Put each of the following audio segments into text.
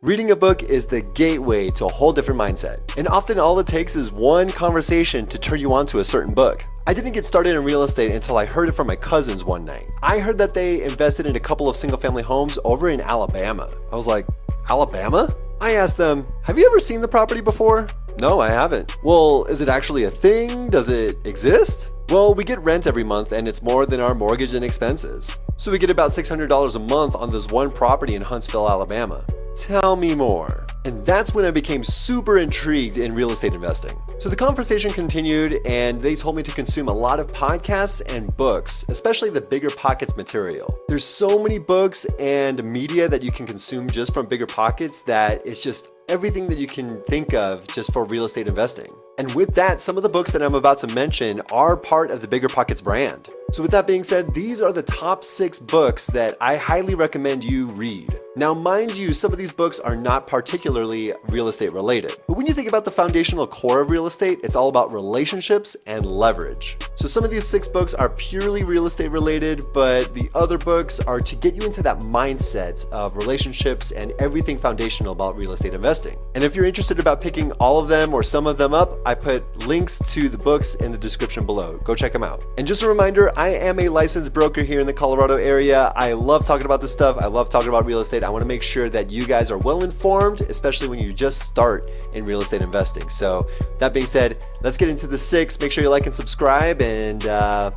Reading a book is the gateway to a whole different mindset, and often all it takes is one conversation to turn you on to a certain book. I didn't get started in real estate until I heard it from my cousins one night. I heard that they invested in a couple of single-family homes over in Alabama. I was like, Alabama? I asked them, have you ever seen the property before? No, I haven't. Well, is it actually a thing? Does it exist? Well, we get rent every month and it's more than our mortgage and expenses. So we get about $600 a month on this one property in Huntsville, Alabama. Tell me more. And that's when I became super intrigued in real estate investing. So the conversation continued and they told me to consume a lot of podcasts and books, especially the Bigger Pockets material. There's so many books and media that you can consume just from Bigger Pockets that it's just everything that you can think of just for real estate investing. And with that, some of the books that I'm about to mention are part of the Bigger Pockets brand. So with that being said, these are the top 6 books that I highly recommend you read. Now, mind you, some of these books are not particularly real estate related. But when you think about the foundational core of real estate, it's all about relationships and leverage. So some of these 6 books are purely real estate related, but the other books are to get you into that mindset of relationships and everything foundational about real estate investing. And if you're interested about picking all of them or some of them up, I put links to the books in the description below. Go check them out. And just a reminder, I am a licensed broker here in the Colorado area. I love talking about this stuff. I love talking about real estate. I want to make sure that you guys are well informed, especially when you just start in real estate investing. So that being said, let's get into the 6. Make sure you like and subscribe, and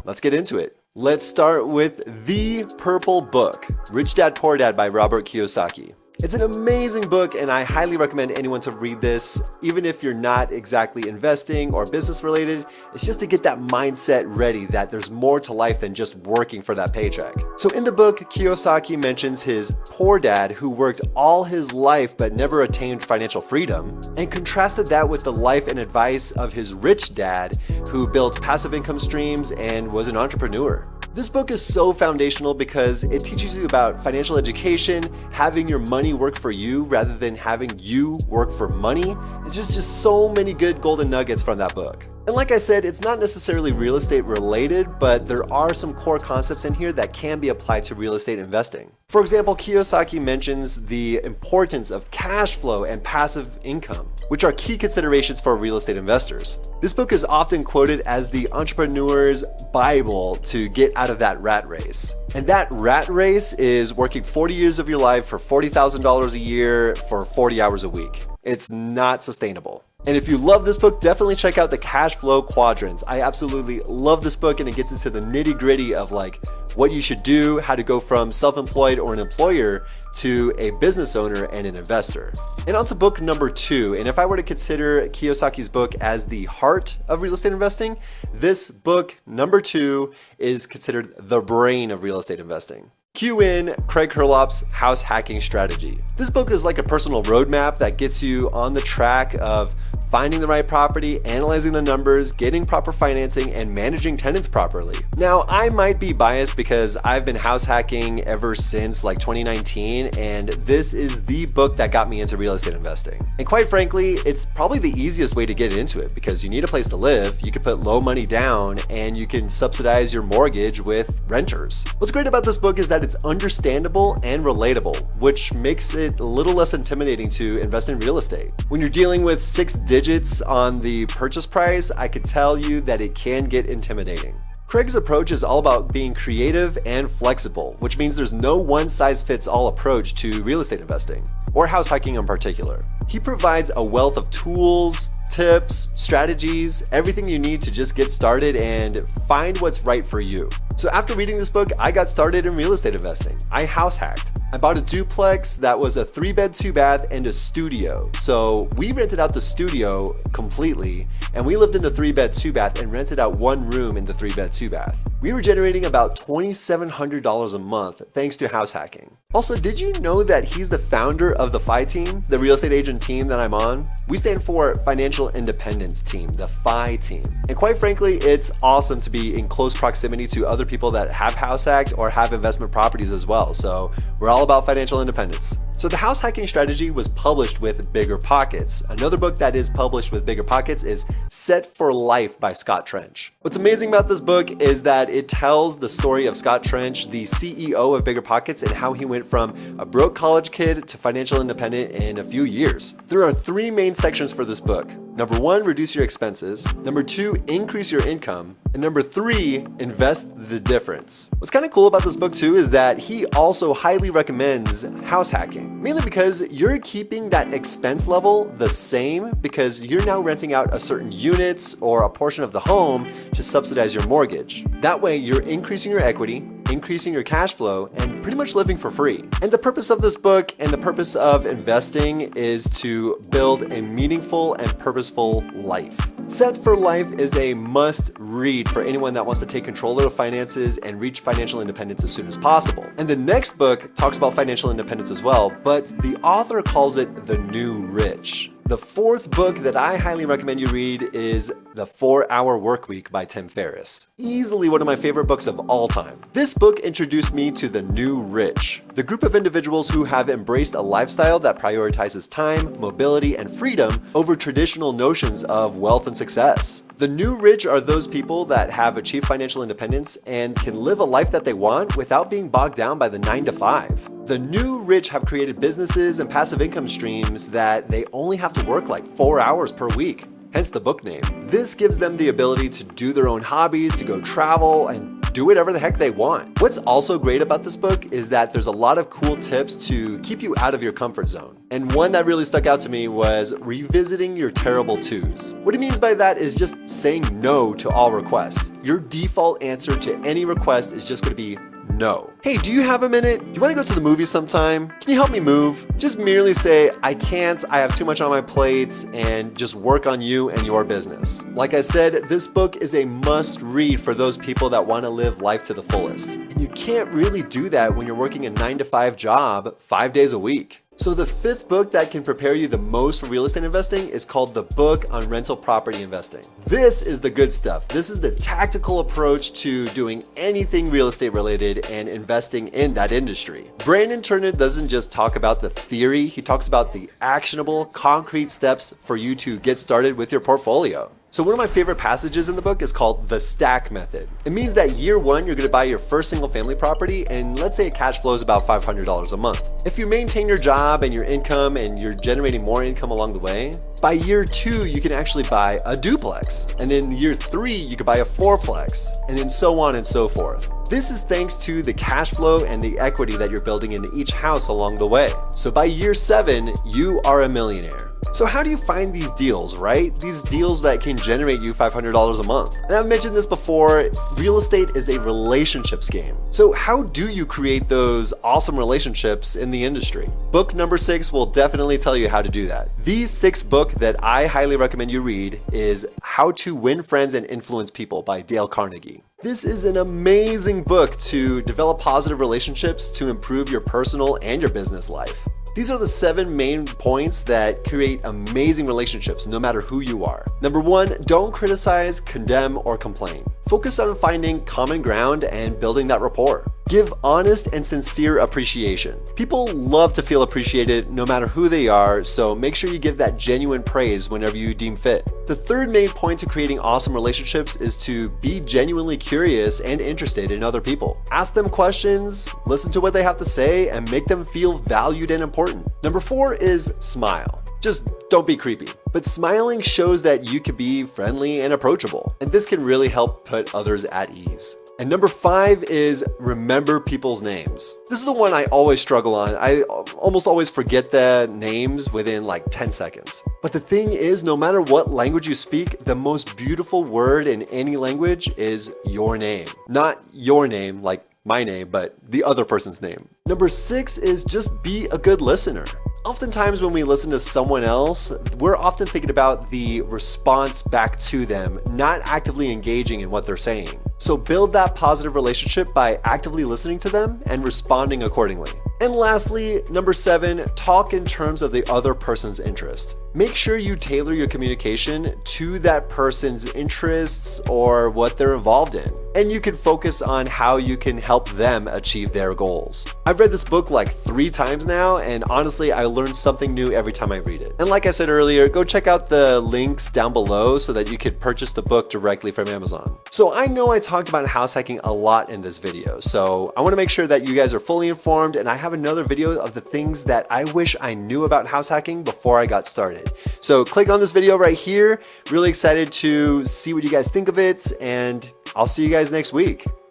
let's get into it. Let's start with The Purple Book, Rich Dad Poor Dad by Robert Kiyosaki. It's an amazing book and I highly recommend anyone to read this, even if you're not exactly investing or business related. It's just to get that mindset ready that there's more to life than just working for that paycheck. So in the book, Kiyosaki mentions his poor dad who worked all his life but never attained financial freedom, and contrasted that with the life and advice of his rich dad who built passive income streams and was an entrepreneur. This book is so foundational because it teaches you about financial education, having your money work for you rather than having you work for money. It's just so many good golden nuggets from that book. And like I said, it's not necessarily real estate related, but there are some core concepts in here that can be applied to real estate investing. For example, Kiyosaki mentions the importance of cash flow and passive income, which are key considerations for real estate investors. This book is often quoted as the entrepreneur's Bible to get out of that rat race. And that rat race is working 40 years of your life for $40,000 a year for 40 hours a week. It's not sustainable. And if you love this book, definitely check out the cash flow quadrants. I absolutely love this book, and it gets into the nitty gritty of like what you should do, how to go from self-employed or an employer to a business owner and an investor. And on to book number 2. And if I were to consider Kiyosaki's book as the heart of real estate investing, this book, number 2, is considered the brain of real estate investing. Cue in Craig Hurlop's House Hacking Strategy. This book is like a personal roadmap that gets you on the track of finding the right property, analyzing the numbers, getting proper financing, and managing tenants properly. Now, I might be biased because I've been house hacking ever since like 2019, and this is the book that got me into real estate investing. And quite frankly, it's probably the easiest way to get into it because you need a place to live, you can put low money down, and you can subsidize your mortgage with renters. What's great about this book is that it's understandable and relatable, which makes it a little less intimidating to invest in real estate. When you're dealing with 6 digits on the purchase price, I could tell you that it can get intimidating. Craig's approach is all about being creative and flexible, which means there's no one-size-fits-all approach to real estate investing, or house hacking in particular. He provides a wealth of tools, tips, strategies, everything you need to just get started and find what's right for you. So after reading this book, I got started in real estate investing. I house hacked. I bought a duplex that was a 3-bed, 2-bath, and a studio. So we rented out the studio completely, and we lived in the 3-bed, 2-bath and rented out one room in the 3-bed, 2-bath. We were generating about $2,700 a month thanks to house hacking. Also, did you know that he's the founder of the FI team, the real estate agent team that I'm on? We stand for Financial Independence Team, the FI team. And quite frankly, it's awesome to be in close proximity to other people that have house hacked or have investment properties as well. So we're all about financial independence. So the house hacking strategy was published with Bigger Pockets. Another book that is published with Bigger Pockets is Set for Life by Scott Trench. What's amazing about this book is that it tells the story of Scott Trench, the CEO of Bigger Pockets, and how he went from a broke college kid to financial independent in a few years. There are 3 main sections for this book. Number 1, reduce your expenses. Number 2, increase your income. And number 3, invest the difference. What's kind of cool about this book too is that he also highly recommends house hacking, mainly because you're keeping that expense level the same because you're now renting out a certain units or a portion of the home to subsidize your mortgage. That way you're increasing your equity, increasing your cash flow, and pretty much living for free. And the purpose of this book and the purpose of investing is to build a meaningful and purposeful life. Set for Life is a must read for anyone that wants to take control of their finances and reach financial independence as soon as possible. And the next book talks about financial independence as well, but the author calls it The New Rich. The 4th book that I highly recommend you read is The 4-Hour Workweek by Tim Ferriss. Easily one of my favorite books of all time. This book introduced me to the new rich, the group of individuals who have embraced a lifestyle that prioritizes time, mobility, and freedom over traditional notions of wealth and success. The new rich are those people that have achieved financial independence and can live a life that they want without being bogged down by the 9 to 5. The new rich have created businesses and passive income streams that they only have to work like 4 hours per week, hence the book name. This gives them the ability to do their own hobbies, to go travel, and do whatever the heck they want. What's also great about this book is that there's a lot of cool tips to keep you out of your comfort zone. And one that really stuck out to me was revisiting your terrible twos. What he means by that is just saying no to all requests. Your default answer to any request is just going to be no. Hey, do you have a minute? Do you want to go to the movies sometime? Can you help me move? Just merely say, I can't, I have too much on my plate, and just work on you and your business. Like I said, this book is a must read for those people that want to live life to the fullest. And you can't really do that when you're working a 9 to 5 job 5 days a week. So the 5th book that can prepare you the most for real estate investing is called The Book on Rental Property Investing. This is the good stuff. This is the tactical approach to doing anything real estate related and investing in that industry. Brandon Turner doesn't just talk about the theory, he talks about the actionable, concrete steps for you to get started with your portfolio. So one of my favorite passages in the book is called the stack method. It means that year 1, you're going to buy your first single family property, and let's say it cash flows about $500 a month. If you maintain your job and your income and you're generating more income along the way, by year 2, you can actually buy a duplex. And then year 3, you could buy a fourplex, and then so on and so forth. This is thanks to the cash flow and the equity that you're building into each house along the way. So by year 7, you are a millionaire. So how do you find these deals, right? These deals that can generate you $500 a month. And I've mentioned this before, real estate is a relationships game. So how do you create those awesome relationships in the industry? Book number 6 will definitely tell you how to do that. The 6th book that I highly recommend you read is How to Win Friends and Influence People by Dale Carnegie. This is an amazing book to develop positive relationships to improve your personal and your business life. These are the 7 main points that create amazing relationships no matter who you are. Number 1, don't criticize, condemn, or complain. Focus on finding common ground and building that rapport. Give honest and sincere appreciation. People love to feel appreciated no matter who they are, so make sure you give that genuine praise whenever you deem fit. The 3rd main point to creating awesome relationships is to be genuinely curious and interested in other people. Ask them questions, listen to what they have to say, and make them feel valued and important. Number 4 is smile. Just don't be creepy. But smiling shows that you can be friendly and approachable, and this can really help put others at ease. And number 5 is remember people's names. This is the one I always struggle on. I almost always forget the names within like 10 seconds. But the thing is, no matter what language you speak, the most beautiful word in any language is your name. Not your name, like my name, but the other person's name. Number 6 is just be a good listener. Oftentimes when we listen to someone else, we're often thinking about the response back to them, not actively engaging in what they're saying. So build that positive relationship by actively listening to them and responding accordingly. And lastly, number 7, talk in terms of the other person's interest. Make sure you tailor your communication to that person's interests or what they're involved in. And you can focus on how you can help them achieve their goals. I've read this book like 3 times now, and honestly, I learn something new every time I read it. And like I said earlier, go check out the links down below so that you could purchase the book directly from Amazon. So I know I talked about house hacking a lot in this video, so I want to make sure that you guys are fully informed, and I have another video of the things that I wish I knew about house hacking before I got started. So click on this video right here. Really excited to see what you guys think of it, and I'll see you guys next week.